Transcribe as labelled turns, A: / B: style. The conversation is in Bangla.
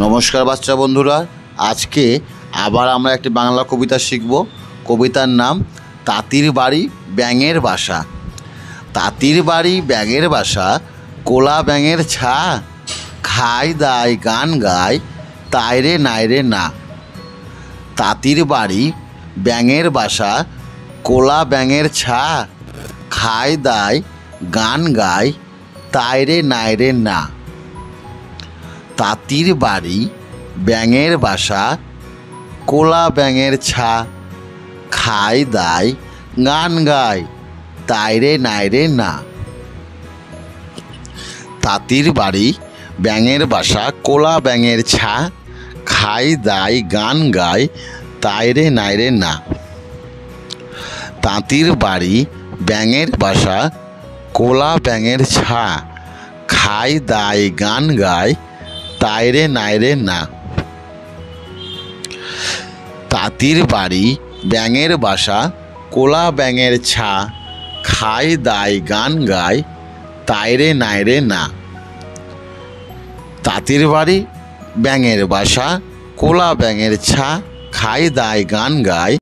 A: নমস্কার বাচ্চা বন্ধুরা, আজকে আবার আমরা একটি বাংলা কবিতা শিখব। কবিতার নাম তাঁতির বাড়ি ব্যাঙের বাসা। তাঁতির বাড়ি ব্যাঙের বাসা, কোলা ব্যাঙের ছা, খায় দায় গান গায় তাই রে নাই রে না। তাঁতির বাড়ি ব্যাঙের বাসা, কোলা ব্যাঙের ছা, খায় দায় গান গায় তাই রে নাই রে না। তাঁতির বাড়ি ব্যাঙের বাসা, কোলা ব্যাঙের ছা, খায় দায় গান গায় তাই রে নাই রে না। তাঁতির বাড়ি ব্যাঙের বাসা, কোলা ব্যাঙের ছা, খায় দায় গান গায় তাই রে নাই রে না। তাঁতির বাড়ি ব্যাঙের বাসা, কোলা ব্যাঙের ছা, খায় দায় গান গায় তাই রে নাই রে না। তাঁতির বাড়ি ব্যাঙের বাসা, কোলা ব্যাঙের ছা, খায় দায় গান গায় তাই রে নাই রে না। তাঁতির বাড়ি ব্যাঙের বাসা, কোলা ব্যাঙের ছা, খায় দায় গান গায়